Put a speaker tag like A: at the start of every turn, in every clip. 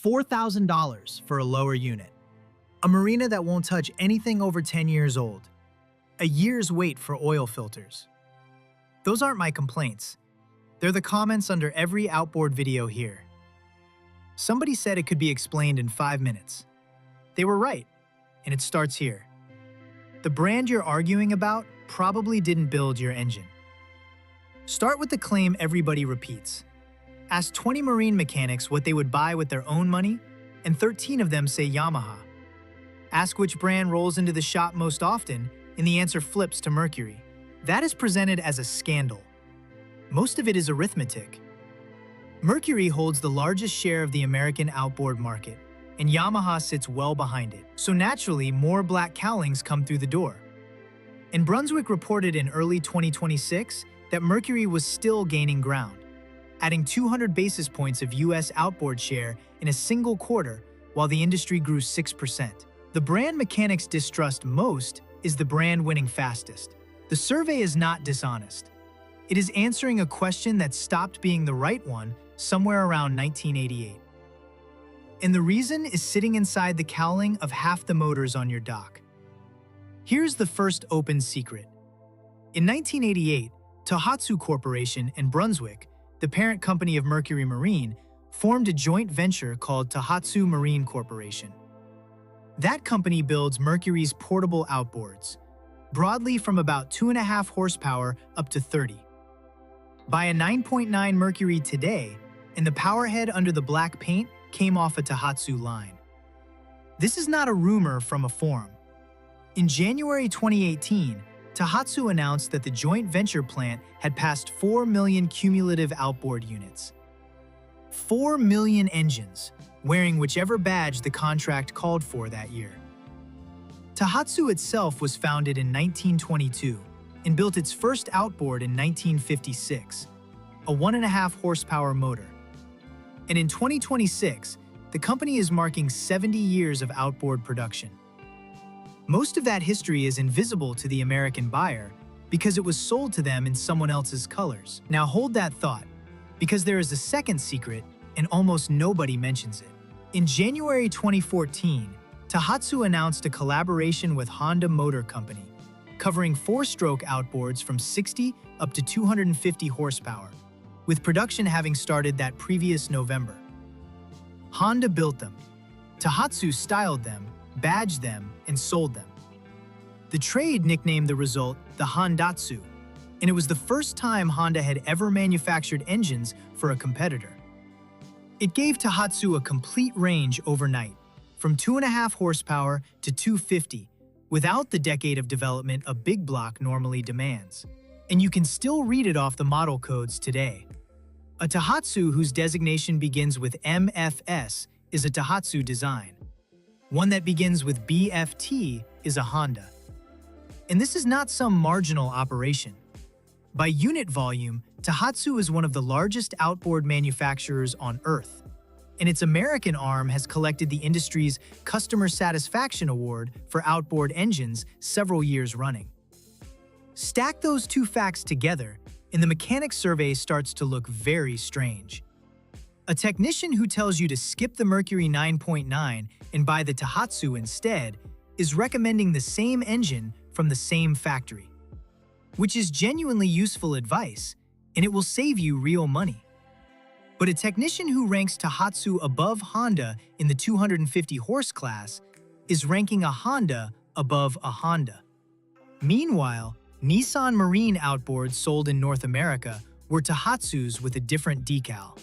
A: $4,000 for a lower unit. A Marina that won't touch anything over 10 years old. A year's wait for oil filters. Those aren't my complaints. They're the comments under every Outboard video here. Somebody said it could be explained in 5 minutes. They were right, and it starts here. The brand you're arguing about probably didn't build your engine. Start with the claim everybody repeats. Ask 20 marine mechanics what they would buy with their own money, and 13 of them say Yamaha. Ask which brand rolls into the shop most often, and the answer flips to Mercury. That is presented as a scandal. Most of it is arithmetic. Mercury holds the largest share of the American outboard market, and Yamaha sits well behind it. So naturally, more black cowlings come through the door. And Brunswick reported in early 2026 that Mercury was still gaining ground, adding 200 basis points of US outboard share in a single quarter while the industry grew 6%. The brand mechanics distrust most is the brand winning fastest. The survey is not dishonest. It is answering a question that stopped being the right one somewhere around 1988. And the reason is sitting inside the cowling of half the motors on your dock. Here's the first open secret. In 1988, Tohatsu Corporation and Brunswick, the parent company of Mercury Marine, formed a joint venture called Tohatsu Marine Corporation. That company builds Mercury's portable outboards, broadly from about 2.5 horsepower up to 30. Buy a 9.9 Mercury today, and the powerhead under the black paint came off a Tohatsu line. This is not a rumor from a forum. In January 2018, Tohatsu announced that the joint venture plant had passed 4 million cumulative outboard units. 4 million engines, wearing whichever badge the contract called for that year. Tohatsu itself was founded in 1922 and built its first outboard in 1956, a 1.5 horsepower motor. And in 2026, the company is marking 70 years of outboard production. Most of that history is invisible to the American buyer because it was sold to them in someone else's colors. Now hold that thought, because there is a second secret and almost nobody mentions it. In January 2014, Tohatsu announced a collaboration with Honda Motor Company, covering 4-stroke outboards from 60 up to 250 horsepower, with production having started that previous November. Honda built them. Tohatsu styled them, badged them, and sold them. The trade nicknamed the result the Hondatsu, and it was the first time Honda had ever manufactured engines for a competitor. It gave Tohatsu a complete range overnight, from 2.5 horsepower to 250, without the decade of development a big block normally demands. And you can still read it off the model codes today. A Tohatsu whose designation begins with MFS is a Tohatsu design. One that begins with BFT is a Honda. And this is not some marginal operation. By unit volume, Tohatsu is one of the largest outboard manufacturers on Earth, and its American arm has collected the industry's Customer Satisfaction Award for outboard engines several years running. Stack those two facts together, and the mechanic survey starts to look very strange. A technician who tells you to skip the Mercury 9.9 and buy the Tohatsu instead is recommending the same engine from the same factory, which is genuinely useful advice, and it will save you real money. But a technician who ranks Tohatsu above Honda in the 250 horse class is ranking a Honda above a Honda. Meanwhile, Nissan Marine outboards sold in North America were Tohatsus with a different decal.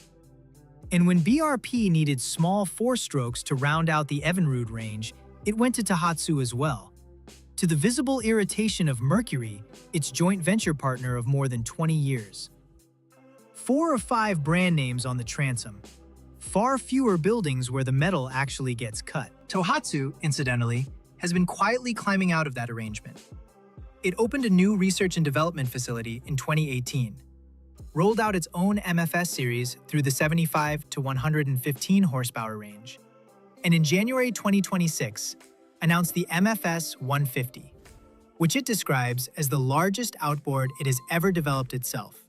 A: And when BRP needed small 4-strokes to round out the Evinrude range, it went to Tohatsu as well, to the visible irritation of Mercury, its joint venture partner of more than 20 years. 4 or 5 brand names on the transom, far fewer buildings where the metal actually gets cut. Tohatsu, incidentally, has been quietly climbing out of that arrangement. It opened a new research and development facility in 2018, rolled out its own MFS series through the 75 to 115 horsepower range, and in January 2026, announced the MFS 150, which it describes as the largest outboard it has ever developed itself,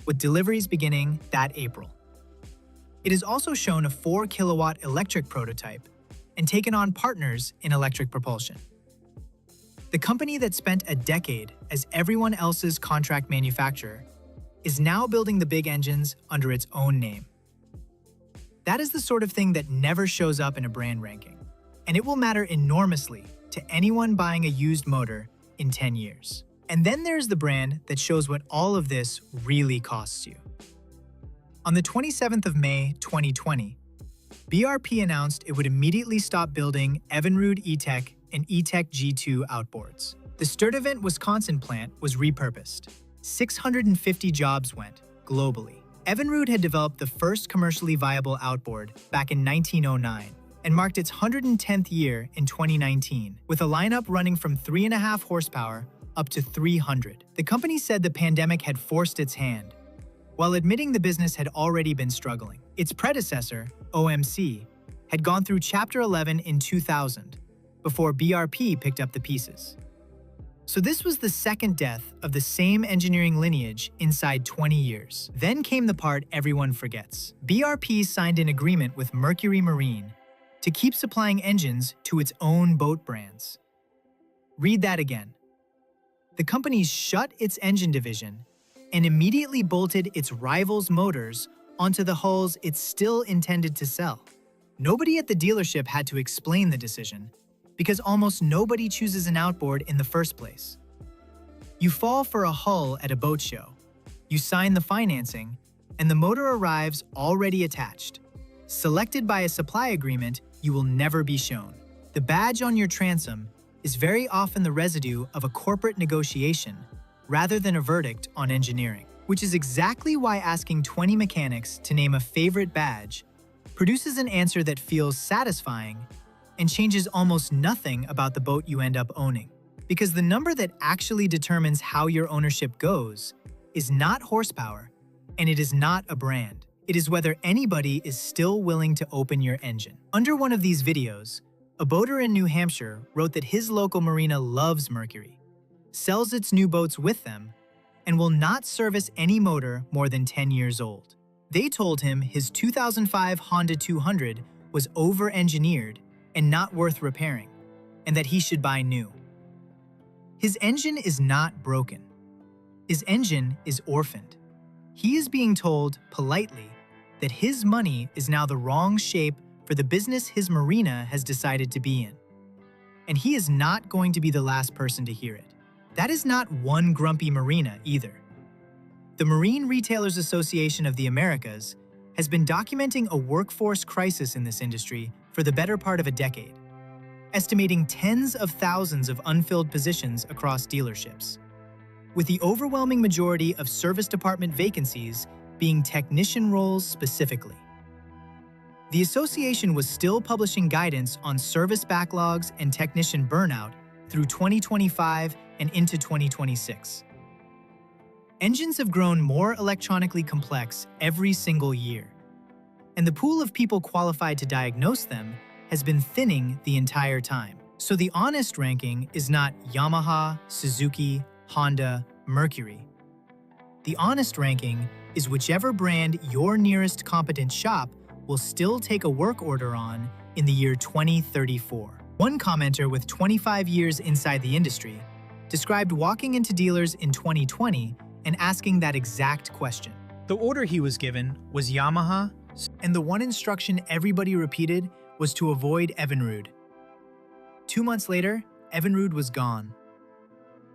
A: with deliveries beginning that April. It has also shown a 4-kilowatt electric prototype and taken on partners in electric propulsion. The company that spent a decade as everyone else's contract manufacturer is now building the big engines under its own name. That is the sort of thing that never shows up in a brand ranking, and it will matter enormously to anyone buying a used motor in 10 years. And then there's the brand that shows what all of this really costs you. On the 27th of May, 2020, BRP announced it would immediately stop building Evinrude E-Tech and E-Tech G2 outboards. The Sturtevant, Wisconsin plant was repurposed. 650 jobs went globally. Evinrude had developed the first commercially viable outboard back in 1909 and marked its 110th year in 2019, with a lineup running from 3.5 horsepower up to 300. The company said the pandemic had forced its hand, while admitting the business had already been struggling. Its predecessor, OMC, had gone through Chapter 11 in 2000, before BRP picked up the pieces. So this was the second death of the same engineering lineage inside 20 years. Then came the part everyone forgets. BRP signed an agreement with Mercury Marine to keep supplying engines to its own boat brands. Read that again. The company shut its engine division and immediately bolted its rivals' motors onto the hulls it still intended to sell. Nobody at the dealership had to explain the decision, because almost nobody chooses an outboard in the first place. You fall for a hull at a boat show, you sign the financing, and the motor arrives already attached. Selected by a supply agreement you will never be shown. The badge on your transom is very often the residue of a corporate negotiation rather than a verdict on engineering, which is exactly why asking 20 mechanics to name a favorite badge produces an answer that feels satisfying and changes almost nothing about the boat you end up owning. Because the number that actually determines how your ownership goes is not horsepower, and it is not a brand. It is whether anybody is still willing to open your engine. Under one of these videos, a boater in New Hampshire wrote that his local marina loves Mercury, sells its new boats with them, and will not service any motor more than 10 years old. They told him his 2005 Honda 200 was over-engineered and not worth repairing, and that he should buy new. His engine is not broken. His engine is orphaned. He is being told, politely, that his money is now the wrong shape for the business his marina has decided to be in. And he is not going to be the last person to hear it. That is not one grumpy marina either. The Marine Retailers Association of the Americas has been documenting a workforce crisis in this industry for the better part of a decade, estimating tens of thousands of unfilled positions across dealerships, with the overwhelming majority of service department vacancies being technician roles specifically. The association was still publishing guidance on service backlogs and technician burnout through 2025 and into 2026. Engines have grown more electronically complex every single year, and the pool of people qualified to diagnose them has been thinning the entire time. So the honest ranking is not Yamaha, Suzuki, Honda, Mercury. The honest ranking is whichever brand your nearest competent shop will still take a work order on in the year 2034. One commenter with 25 years inside the industry described walking into dealers in 2020 and asking that exact question. The order he was given was Yamaha, and the one instruction everybody repeated was to avoid Evinrude. 2 months later, Evinrude was gone.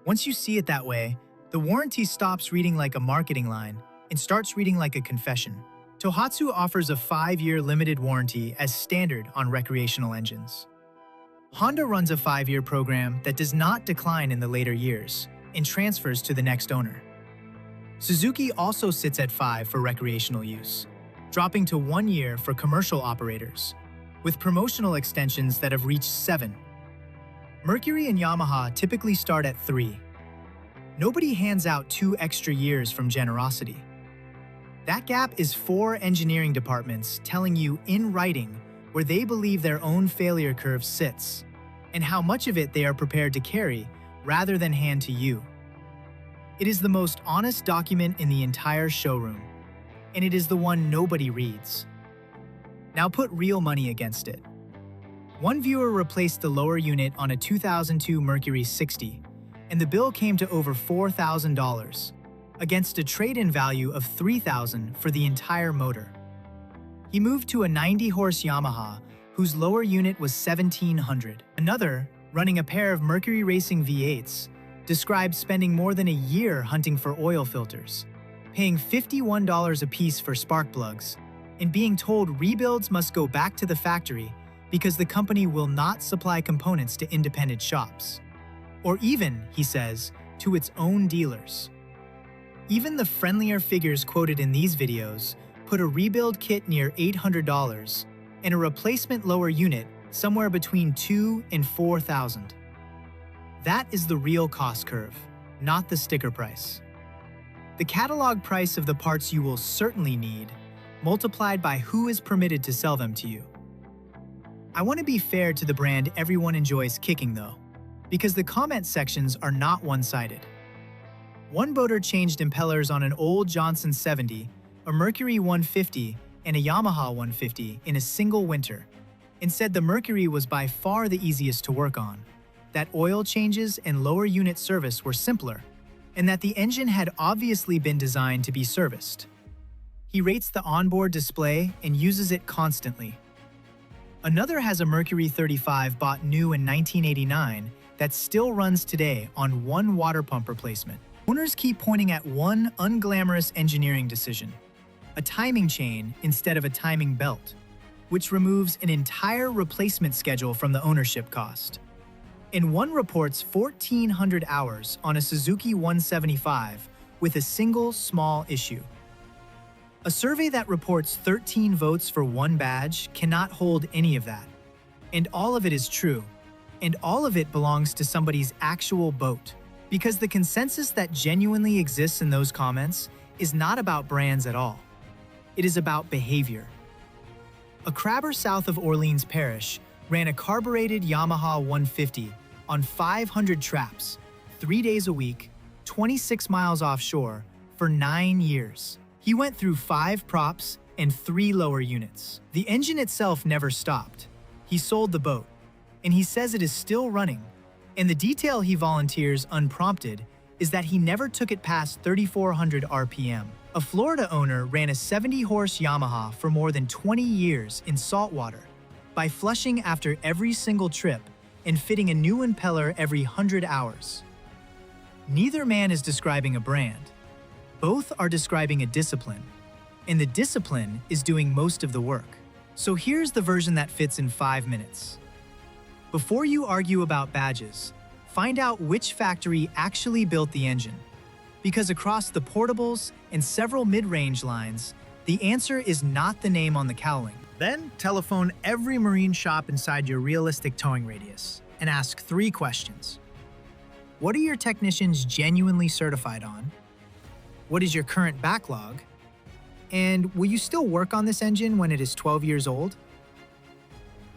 A: Once you see it that way, the warranty stops reading like a marketing line and starts reading like a confession. Tohatsu offers a 5-year limited warranty as standard on recreational engines. Honda runs a 5-year program that does not decline in the later years and transfers to the next owner. Suzuki also sits at 5 for recreational use, dropping to 1 year for commercial operators, with promotional extensions that have reached 7. Mercury and Yamaha typically start at 3. Nobody hands out 2 extra years from generosity. That gap is 4 engineering departments telling you in writing where they believe their own failure curve sits, and how much of it they are prepared to carry rather than hand to you. It is the most honest document in the entire showroom, and it is the one nobody reads. Now put real money against it. One viewer replaced the lower unit on a 2002 Mercury 60, and the bill came to over $4,000, against a trade-in value of $3,000 for the entire motor. He moved to a 90-horse Yamaha, whose lower unit was $1,700. Another, running a pair of Mercury Racing V8s, described spending more than a year hunting for oil filters, paying $51 a piece for spark plugs, and being told rebuilds must go back to the factory because the company will not supply components to independent shops. Or even, he says, to its own dealers. Even the friendlier figures quoted in these videos put a rebuild kit near $800 and a replacement lower unit somewhere between $2,000 and $4,000. That is the real cost curve, not the sticker price. The catalog price of the parts you will certainly need, multiplied by who is permitted to sell them to you. I want to be fair to the brand everyone enjoys kicking though, because the comment sections are not one-sided. One boater changed impellers on an old Johnson 70, a Mercury 150, and a Yamaha 150 in a single winter, and said the Mercury was by far the easiest to work on, that oil changes and lower unit service were simpler, and that the engine had obviously been designed to be serviced. He rates the onboard display and uses it constantly. Another has a Mercury 35 bought new in 1989 that still runs today on one water pump replacement. Owners keep pointing at one unglamorous engineering decision, a timing chain instead of a timing belt, which removes an entire replacement schedule from the ownership cost. And one reports 1,400 hours on a Suzuki 175 with a single small issue. A survey that reports 13 votes for one badge cannot hold any of that. And all of it is true. And all of it belongs to somebody's actual boat. Because the consensus that genuinely exists in those comments is not about brands at all. It is about behavior. A crabber south of Orleans Parish ran a carbureted Yamaha 150 on 500 traps, 3 days a week, 26 miles offshore, for 9 years. He went through 5 props and 3 lower units. The engine itself never stopped. He sold the boat, and he says it is still running. And the detail he volunteers unprompted is that he never took it past 3,400 RPM. A Florida owner ran a 70-horse Yamaha for more than 20 years in saltwater by flushing after every single trip and fitting a new impeller every 100 hours. Neither man is describing a brand. Both are describing a discipline, and the discipline is doing most of the work. So here's the version that fits in 5 minutes. Before you argue about badges, find out which factory actually built the engine. Because across the portables and several mid-range lines, the answer is not the name on the cowling. Then telephone every marine shop inside your realistic towing radius and ask 3 questions. What are your technicians genuinely certified on? What is your current backlog? And will you still work on this engine when it is 12 years old?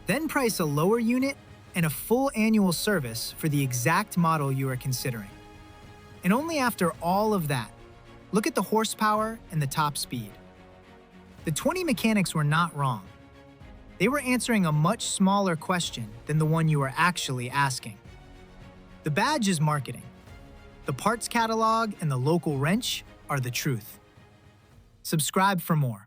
A: Then price a lower unit and a full annual service for the exact model you are considering. And only after all of that, look at the horsepower and the top speed. The 20 mechanics were not wrong. They were answering a much smaller question than the one you are actually asking. The badge is marketing. The parts catalog and the local wrench are the truth. Subscribe for more.